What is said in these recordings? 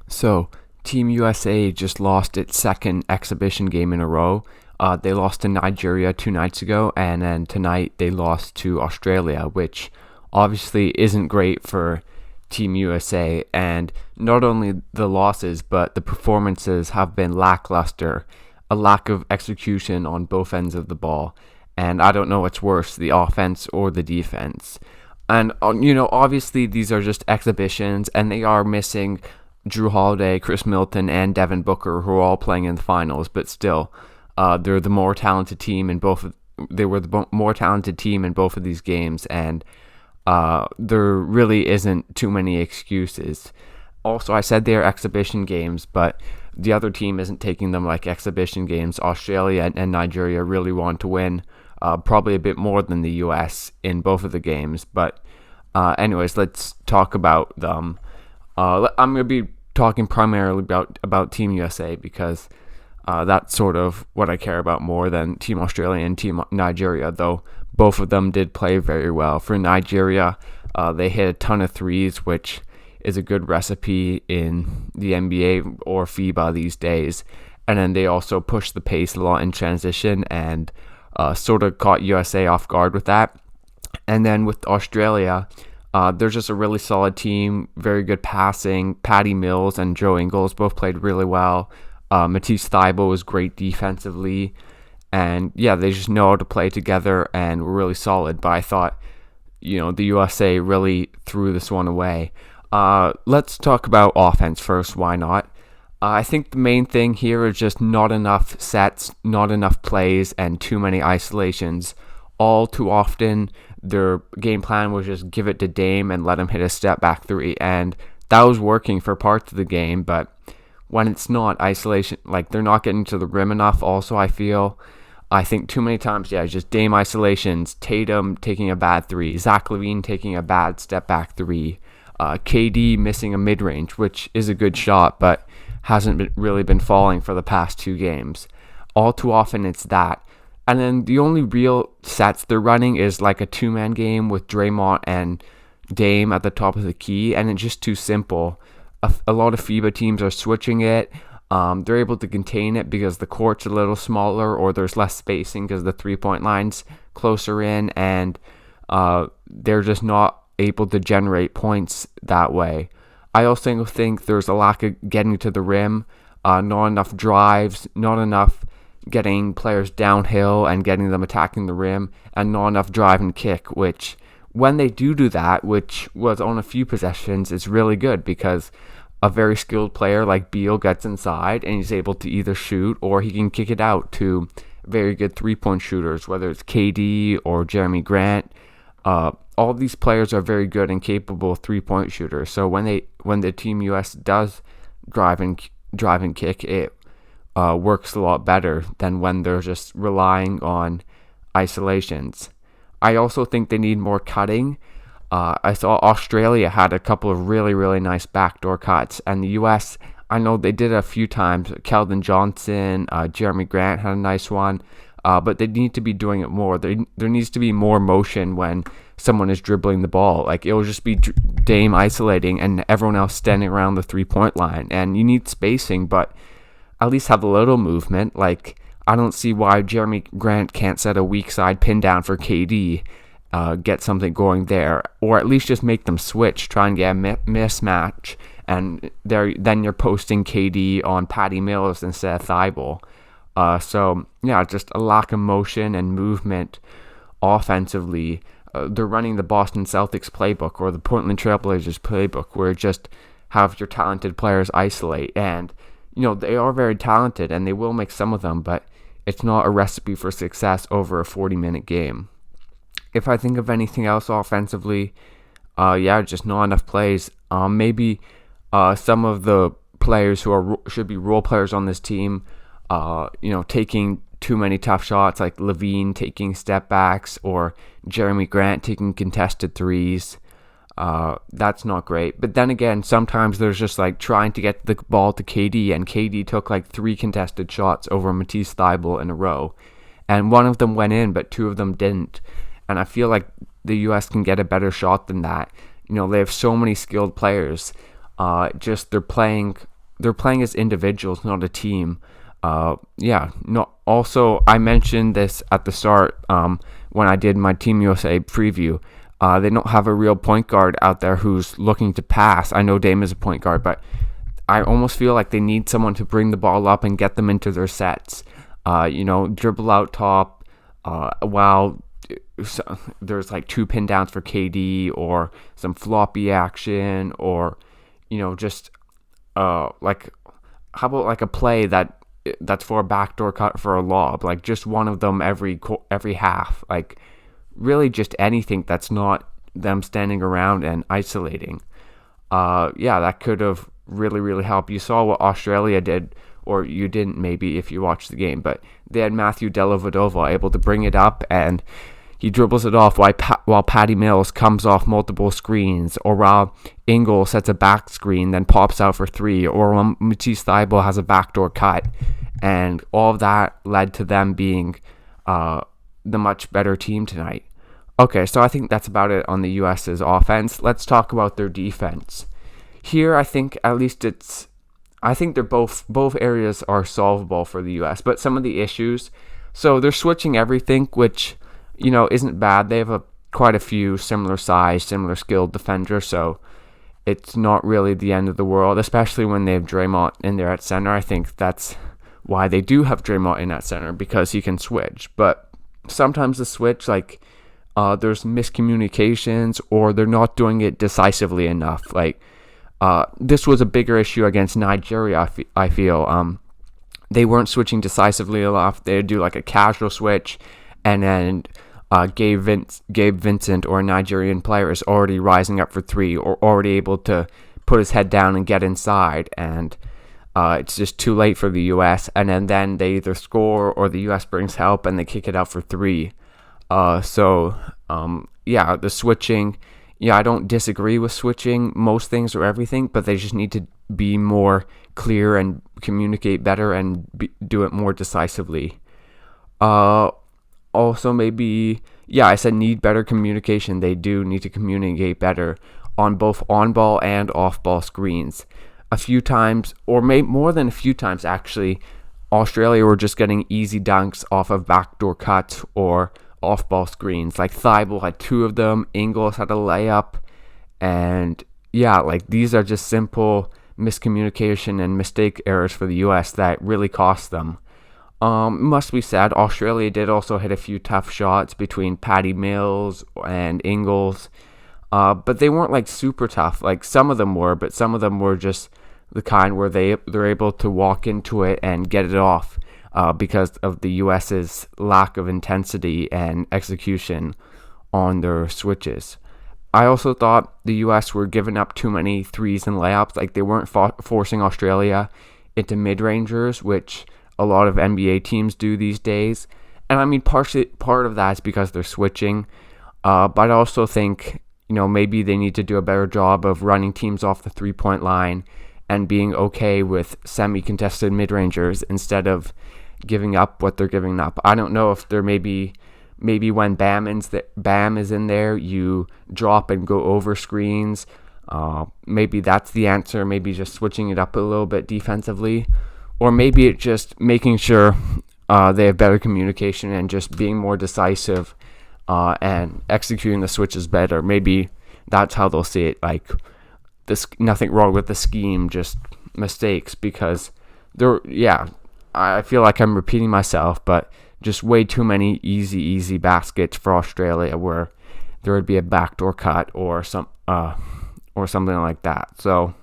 So, Team USA just lost its second exhibition game in a row. They lost to Nigeria 2 nights ago, and then tonight they lost to Australia, which obviously isn't great for Team USA. And not only the losses, but the performances have been lackluster, a lack of execution on both ends of the ball. And I don't know what's worse, the offense or the defense. And, obviously these are just exhibitions, and they are missing Drew Holiday, Chris Middleton, and Devin Booker, who are all playing in the finals, but still, they're the more talented team in both. They were the more talented team in both of these games, and there really isn't too many excuses. Also, I said they are exhibition games, but the other team isn't taking them like exhibition games. Australia and Nigeria really want to win, probably a bit more than the U.S. in both of the games. But anyways, let's talk about them. I'm going to be talking primarily about Team USA because that's sort of what I care about more than Team Australia and Team Nigeria, though both of them did play very well. For Nigeria, they hit a ton of threes, which is a good recipe in the NBA or FIBA these days. And then they also pushed the pace a lot in transition and sort of caught USA off guard with that. And then with Australia, they're just a really solid team, very good passing. Patty Mills and Joe Ingles both played really well. Matisse Thybulle was great defensively. And yeah, they just know how to play together and were really solid. But I thought, the USA really threw this one away. Let's talk about offense first. Why not? I think the main thing here is just not enough sets, not enough plays, and too many isolations. All too often, their game plan was just give it to Dame and let him hit a step back three, and that was working for parts of the game, but when it's not isolation, like they're not getting to the rim enough, also I think too many times, just Dame isolations, Tatum taking a bad three, Zach LaVine taking a bad step back three, KD missing a mid-range, which is a good shot, but hasn't really been falling for the past two games. All too often it's that. And then the only real sets they're running is like a two-man game with Draymond and Dame at the top of the key, and it's just too simple. A lot of FIBA teams are switching it. They're able to contain it because the court's a little smaller or there's less spacing because the three-point line's closer in, and they're just not able to generate points that way. I also think there's a lack of getting to the rim, not enough drives, not enough getting players downhill and getting them attacking the rim, and not enough drive and kick, which when they do that, which was on a few possessions, is really good because a very skilled player like Beal gets inside and he's able to either shoot or he can kick it out to very good three-point shooters, whether it's KD or Jeremy Grant. All these players are very good and capable three-point shooters. So when the Team US does drive and kick, it works a lot better than when they're just relying on isolations. I also think they need more cutting. I saw Australia had a couple of really, really nice backdoor cuts, and the US, I know they did it a few times. Keldon Johnson, Jeremy Grant had a nice one, but they need to be doing it more. There needs to be more motion when someone is dribbling the ball. Like, it'll just be Dame isolating and everyone else standing around the three-point line, and you need spacing, but at least have a little movement. Like, I don't see why Jeremy Grant can't set a weak side pin down for KD, get something going there, or at least just make them switch, try and get a mismatch, and then you're posting KD on Patty Mills instead of Thybulle. So yeah, just a lack of motion and movement offensively. They're running the Boston Celtics playbook or the Portland Trailblazers playbook, where just have your talented players isolate, and they are very talented and they will make some of them, but it's not a recipe for success over a 40-minute game. If I think of anything else offensively, just not enough plays. Maybe some of the players who should be role players on this team, taking too many tough shots, like LaVine taking step backs or Jeremy Grant taking contested threes. That's not great. But then again, sometimes there's just like trying to get the ball to KD, and KD took like 3 contested shots over Matisse Thybulle in a row, and one of them went in, but 2 of them didn't. And I feel like the U.S. can get a better shot than that. They have so many skilled players. They're playing they're playing as individuals, not a team. Yeah. No. Also, I mentioned this at the start when I did my Team USA preview. They don't have a real point guard out there who's looking to pass. I know Dame is a point guard, but I almost feel like they need someone to bring the ball up and get them into their sets. Dribble out top while there's like 2 pin downs for KD, or some floppy action, or just like, how about like a play that's for a backdoor cut for a lob, like just one of them every half, like really just anything that's not them standing around and isolating. That could have really helped. You saw what Australia did, or you didn't maybe if you watched the game, but they had Matthew Dellavedova able to bring it up, and he dribbles it off while Patty Mills comes off multiple screens, or while Ingles sets a back screen, then pops out for 3, or while Matisse Thybulle has a backdoor cut. And all of that led to them being the much better team tonight. Okay, so I think that's about it on the U.S.'s offense. Let's talk about their defense. Here, I think at least I think they're both areas are solvable for the U.S., but some of the issues. So they're switching everything, which isn't bad. They have quite a few similar size, similar skilled defenders, so it's not really the end of the world, especially when they have Draymond in there at center. I think that's why they do have Draymond in at center, because he can switch. But sometimes the switch, like there's miscommunications, or they're not doing it decisively enough. Like this was a bigger issue against Nigeria, I feel. They weren't switching decisively enough. They'd do like a casual switch, and then Gabe Vincent, or a Nigerian player, is already rising up for 3, or already able to put his head down and get inside, and it's just too late for the U.S. And then they either score, or the U.S. brings help and they kick it out for 3. The switching, I don't disagree with switching most things or everything, but they just need to be more clear and communicate better and do it more decisively. Also, maybe, I said need better communication. They do need to communicate better on both on-ball and off-ball screens. A few times, or more than a few times actually, Australia were just getting easy dunks off of backdoor cuts or off-ball screens. Like Thybulle had 2 of them, Ingles had a layup, and these are just simple miscommunication and mistake errors for the U.S. that really cost them. Must be said, Australia did also hit a few tough shots between Patty Mills and Ingles, but they weren't like super tough. Like some of them were, but some of them were just the kind where they're able to walk into it and get it off because of the U.S.'s lack of intensity and execution on their switches. I also thought the U.S. were giving up too many threes and layups. Like they weren't forcing Australia into mid-rangers, which a lot of NBA teams do these days. And I mean, part of that is because they're switching. But I also think, maybe they need to do a better job of running teams off the 3-point line and being okay with semi-contested mid-rangers instead of giving up what they're giving up. I don't know if they're maybe when Bam is in there, you drop and go over screens. Maybe that's the answer. Maybe just switching it up a little bit defensively. Or maybe it's just making sure they have better communication and just being more decisive and executing the switches better. Maybe that's how they'll see it. Like, nothing wrong with the scheme, just mistakes. Because I feel like I'm repeating myself, but just way too many easy baskets for Australia where there would be a backdoor cut or something like that. So,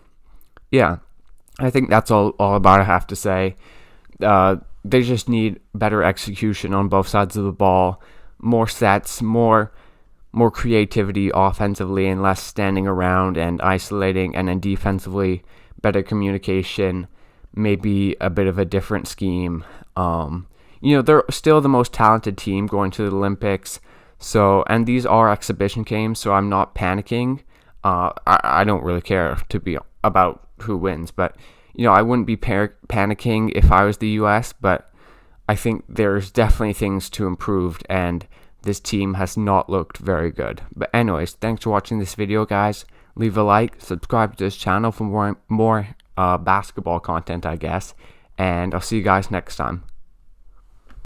I think that's all about it I have to say. They just need better execution on both sides of the ball, more sets, more creativity offensively, and less standing around and isolating, and then defensively, better communication, maybe a bit of a different scheme. They're still the most talented team going to the Olympics, and these are exhibition games, so I'm not panicking. I don't really care about who wins, but I wouldn't be panicking if I was the US, but I think there's definitely things to improve, and this team has not looked very good. But anyways, thanks for watching this video, guys. Leave a like, subscribe to this channel for more basketball content, I guess. And I'll see you guys next time.